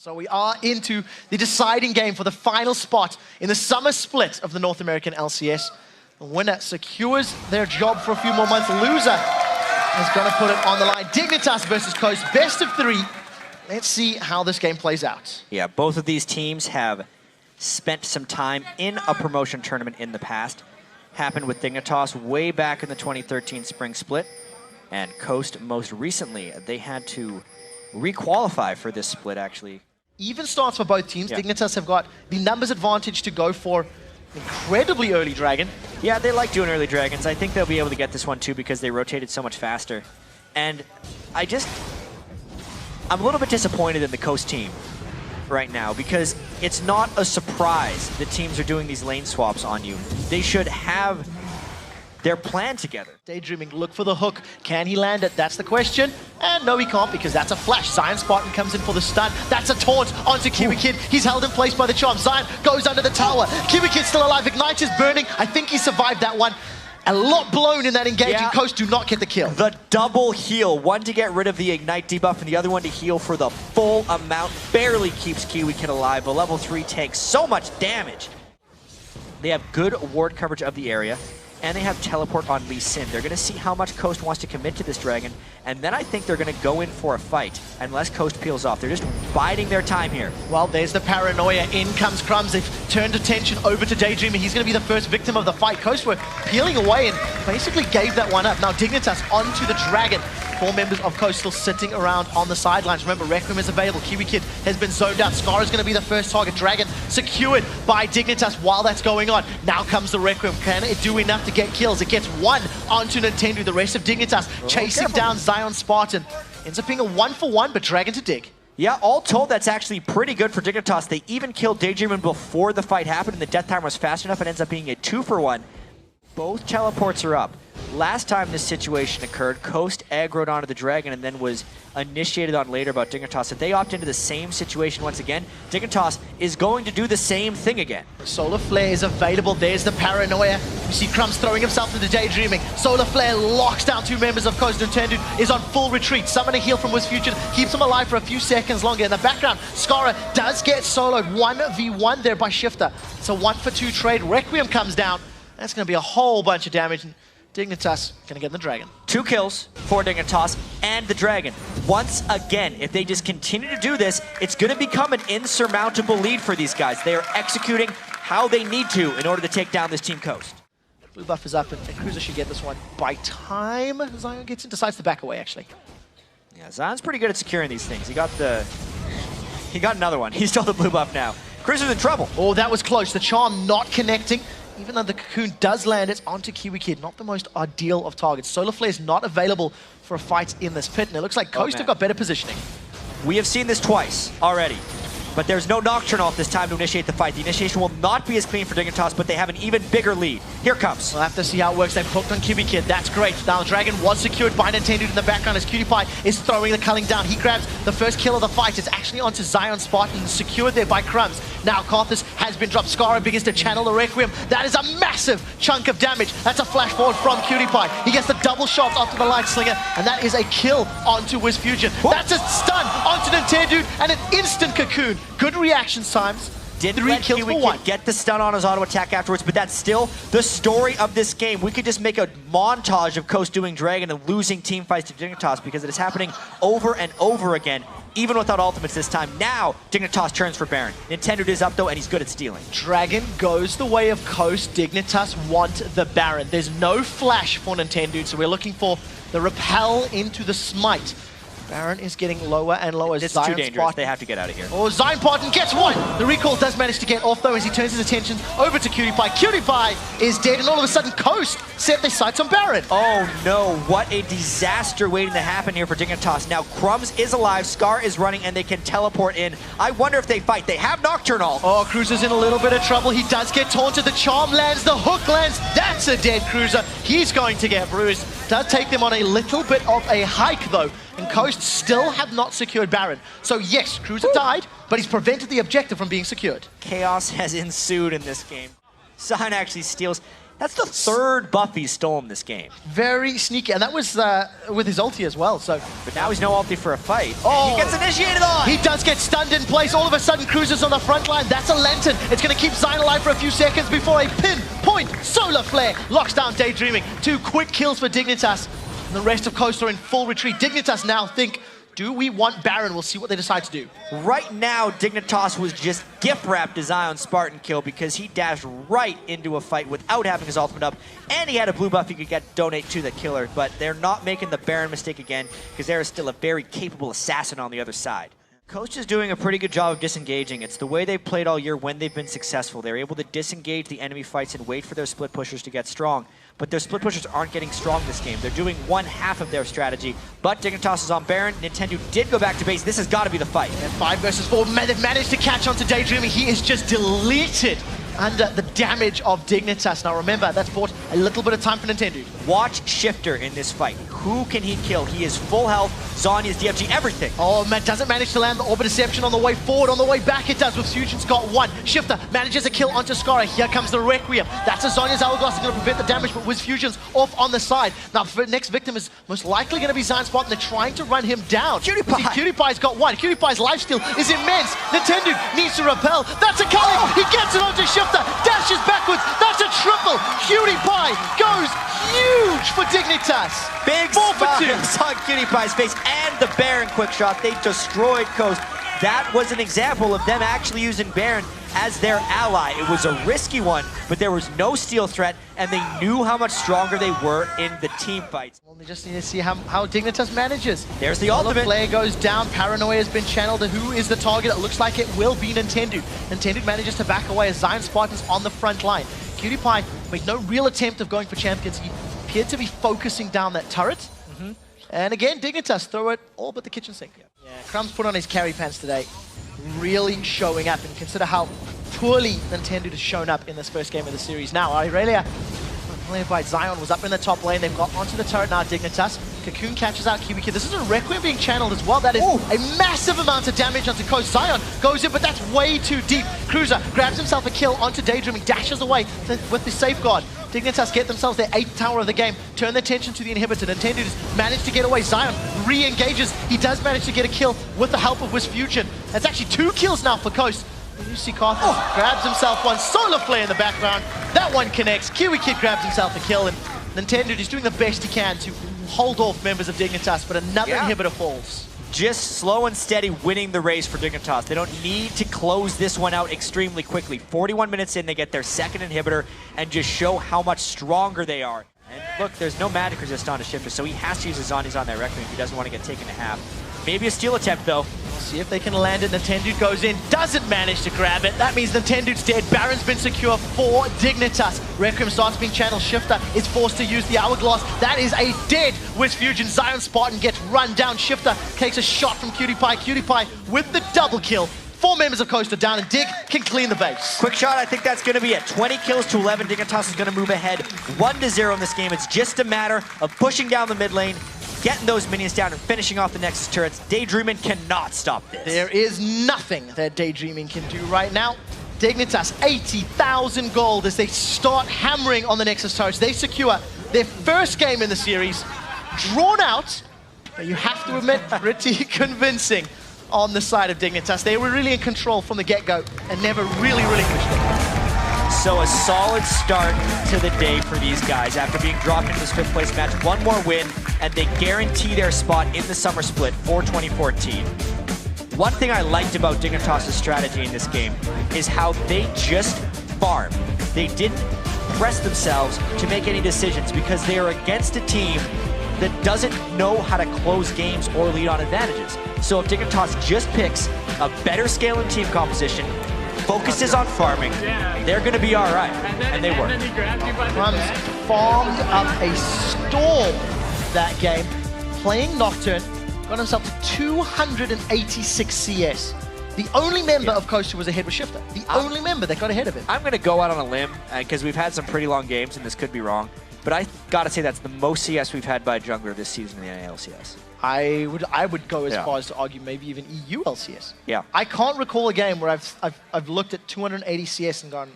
So we are into the deciding game for the final spot in the summer split of the North American LCS. The winner secures their job for a few more months. Loser is going to put it on the line. Dignitas versus Coast, best of 3. Let's see how this game plays out. Yeah, both of these teams have spent some time in a promotion tournament in the past. Happened with Dignitas way back in the 2013 spring split. And Coast most recently, they had to re-qualify for this split, actually. Even starts for both teams. Yeah. Dignitas have got the numbers advantage to go for incredibly early Dragon. Yeah, they like doing early Dragons. I think they'll be able to get this one too because they rotated so much faster. And I'm a little bit disappointed in the Coast team right now because it's not a surprise that teams are doing these lane swaps on you. They should have their plan together. Daydreaming, look for the hook. Can he land it? That's the question. And no, he can't because that's a flash. Zion Spartan comes in for the stun. That's a taunt onto Kiwi Kid. He's held in place by the charm. Zion goes under the tower. Kiwi Kid's still alive. Ignite is burning. I think he survived that one. A lot blown in that engage, and Coast do not get the kill. The double heal, one to get rid of the Ignite debuff and the other one to heal for the full amount, barely keeps Kiwi Kid alive. A level 3 takes so much damage. They have good ward coverage of the area, and they have teleport on Lee Sin. They're going to see how much Coast wants to commit to this Dragon, and then I think they're going to go in for a fight, unless Coast peels off. They're just biding their time here. Well, there's the paranoia. In comes Crumbs. They've turned attention over to Daydreaming. He's going to be the first victim of the fight. Coast were peeling away and basically gave that one up. Now Dignitas onto the Dragon. 4 members of Coast still sitting around on the sidelines. Remember, Requiem is available. Kiwi Kid has been zoned out. Scar is going to be the first target. Dragon secured by Dignitas while that's going on. Now comes the Requiem. Can it do enough to get kills? It gets one onto Nintendo. The rest of Dignitas chasing down Zion Spartan. Ends up being a 1-for-1, but Dragon to dig. Yeah, all told, that's actually pretty good for Dignitas. They even killed Daydreaming before the fight happened, and the death time was fast enough. It ends up being a 2-for-1. Both teleports are up. Last time this situation occurred, Coast aggroed onto the Dragon and then was initiated on later about Dignitas. If they opt into the same situation once again, Dignitas is going to do the same thing again. Solar Flare is available. There's the paranoia. You see Crumbs throwing himself into Daydreaming. Solar Flare locks down 2 members of Coast. Nintendo is on full retreat. Summon a heal from Wisfuture. Keeps him alive for a few seconds longer. In the background, Skara does get soloed. 1v1 there by Shifter. It's a 1-for-2 trade. Requiem comes down. That's going to be a whole bunch of damage. And Dignitas going to get the Dragon. 2 kills for Dignitas and the Dragon. Once again, if they just continue to do this, it's going to become an insurmountable lead for these guys. They are executing how they need to in order to take down this Team Coast. Blue buff is up, and Cruiser should get this one by time Zion gets in. Decides to back away, actually. Yeah, Zion's pretty good at securing these things. He got another one. He's still the blue buff now. Cruiser's in trouble. Oh, that was close. The charm not connecting. Even though the cocoon does land, it's onto Kiwi Kid. Not the most ideal of targets. Solar Flare is not available for a fight in this pit, and it looks like Coast have got better positioning. We have seen this twice already, but there's no Nocturnal at this time to initiate the fight. The initiation will not be as clean for Dignitas, but they have an even bigger lead. Here comes. We'll have to see how it works. They've hooked on Kiwi Kid. That's great. Now the Dragon was secured by Nintendo in the background as Cutie Pie is throwing the culling down. He grabs the first kill of the fight. It's actually onto Zion Spartan, secured there by Crumbs. Now Karthus has been dropped. Skara begins to channel the Requiem. That is a massive chunk of damage. That's a flash forward from Cutie Pie. He gets the double shot after the Light Slinger, and that is a kill onto Wisfusion. That's a stun onto Nintendo and an instant cocoon. Good reaction times. Didn't 3 let kills Kiwi for 1. Kid get the stun on his auto attack afterwards, but that's still the story of this game. We could just make a montage of Coast doing Dragon and losing team fights to Dignitas because it is happening over and over again, even without ultimates this time. Now, Dignitas turns for Baron. Nintendo is up though, and he's good at stealing. Dragon goes the way of Coast. Dignitas want the Baron. There's no flash for Nintendo, so we're looking for the repel into the smite. Baron is getting lower and lower. It's too dangerous. They have to get out of here. Oh, Zion Spartan gets one. The recall does manage to get off though as he turns his attention over to Cutie Pie. Cutie Pie is dead, and all of a sudden Coast set their sights on Baron. Oh no, what a disaster waiting to happen here for Dignitas. Now Crumbs is alive, Scar is running, and they can teleport in. I wonder if they fight. They have Nocturnal. Oh, Cruiser's in a little bit of trouble. He does get taunted. The charm lands, the hook lands. That's a dead Cruiser. He's going to get bruised. Does take them on a little bit of a hike though. And Coast still have not secured Baron. So yes, Cruiser died, but he's prevented the objective from being secured. Chaos has ensued in this game. Zion actually steals. That's the third buff he's stolen this game. Very sneaky, and that was with his ulti as well, so... But now he's no ulti for a fight. Oh! He gets initiated on! He does get stunned in place. All of a sudden, Cruiser's on the front line. That's a lantern. It's going to keep Zion alive for a few seconds before a pinpoint solar flare locks down Daydreaming. 2 quick kills for Dignitas. And the rest of Coast are in full retreat. Dignitas now think, do we want Baron? We'll see what they decide to do. Right now, Dignitas was just gift-wrapped his Zion Spartan kill because he dashed right into a fight without having his ultimate up, and he had a blue buff he could donate to the killer, but they're not making the Baron mistake again because there is still a very capable assassin on the other side. Coach is doing a pretty good job of disengaging. It's the way they've played all year when they've been successful. They're able to disengage the enemy fights and wait for their split pushers to get strong. But their split pushers aren't getting strong this game. They're doing one half of their strategy. But Dignitas is on Baron. Nintendo did go back to base. This has got to be the fight. And 5 versus 4. They've managed to catch on to Daydreaming. He is just deleted under the damage of Dignitas. Now remember, that's bought a little bit of time for Nintendo. Watch Shifter in this fight. Who can he kill? He is full health. Zhonya's DFG, everything. Oh, man, doesn't manage to land the Orb of Deception on the way forward. On the way back, it does, with Fusion's got 1. Shifter manages a kill onto Skara. Here comes the Requiem. That's a Zhonya's Hourglass. It's going to prevent the damage, but with Fusion's off on the side. Now, the next victim is most likely going to be Zion Spartan. They're trying to run him down. Cutie-Pie's got 1. Cutie-Pie's lifesteal is immense. Nintendo needs to repel. That's a Kali. Oh. He gets it onto Shifter. Dashes backwards. That's a triple. Cutie Pie goes huge for Dignitas. Big 4 for 2. On Cutie Pie's face and the Baron quick shot. They destroyed Coast. That was an example of them actually using Baron as their ally. It was a risky one, but there was no steal threat, and they knew how much stronger they were in the team fights. Well, we just need to see how Dignitas manages. There's the ultimate. Flare goes down. Paranoia has been channeled. Who is the target? It looks like it will be Nintendo. Nintendo manages to back away as Zion Spartan's on the front line. Cutie Pie made no real attempt of going for champions. He appeared to be focusing down that turret. And again, Dignitas throw it all but the kitchen sink. Yeah, Crumbs put on his carry pants today, really showing up, and consider how poorly Nintendo has shown up in this first game of the series. Now, Irelia, played by Zion, was up in the top lane. They've got onto the turret now, Dignitas. Cocoon catches out Kiwi Kid. This is a Requiem being channeled as well. That is a massive amount of damage onto Coast. Zion goes in, but that's way too deep. Cruiser grabs himself a kill onto Daydreaming, dashes away with the safeguard. Dignitas get themselves their 8th tower of the game, turn their attention to the inhibitor. Nintendo just managed to get away. Zion re-engages. He does manage to get a kill with the help of Wisfusion. That's actually 2 kills now for Coast. You see Carthus grabs himself 1, solar flare in the background. That one connects. Kiwi Kid grabs himself a kill, and Nintendo is doing the best he can to hold off members of Dignitas, but another inhibitor falls. Just slow and steady winning the race for Dignitas. They don't need to close this one out extremely quickly. 41 minutes in, they get their 2nd inhibitor and just show how much stronger they are. And look, there's no magic resist on a Shifter, so he has to use his Zhonya's on that Requiem if he doesn't want to get taken to half. Maybe a steal attempt, though. See if they can land it. Nintendo goes in, doesn't manage to grab it. That means Nintendo's dead. Baron's been secure for Dignitas. Requiem starts being channeled. Shifter is forced to use the Hourglass. That is a dead Wisfusion. Zion Spartan gets run down. Shifter takes a shot from Cutie Pie. Cutie Pie with the double kill. 4 members of Coast are down, and Dig can clean the base. Quick shot, I think that's going to be it. 20 kills to 11. Dignitas is going to move ahead 1-0 in this game. It's just a matter of pushing down the mid lane, getting those minions down, and finishing off the Nexus turrets. Daydreaming cannot stop this. There is nothing that Daydreaming can do right now. Dignitas, 80,000 gold as they start hammering on the Nexus turrets. They secure their first game in the series. Drawn out, but you have to admit, pretty convincing on the side of Dignitas. They were really in control from the get-go and never really pushed it. So a solid start to the day for these guys after being dropped into this 5th place match. 1 more win, and they guarantee their spot in the summer split for 2014. One thing I liked about Dignitas' strategy in this game is how they just farm. They didn't press themselves to make any decisions because they are against a team that doesn't know how to close games or lead on advantages. So if Dignitas just picks a better scale and team composition, focuses on farming, they're going to be all right, and they were. Crumbs farmed up a storm that game, playing Nocturne, got himself to 286 CS. The only member of Coast who was ahead was Shifter. The only member that got ahead of him. I'm going to go out on a limb, because we've had some pretty long games, and this could be wrong, but I got to say that's the most CS we've had by a jungler this season in the LCS. I would go as far as to argue maybe even EU LCS. Yeah. I can't recall a game where I've looked at 280 CS and gone,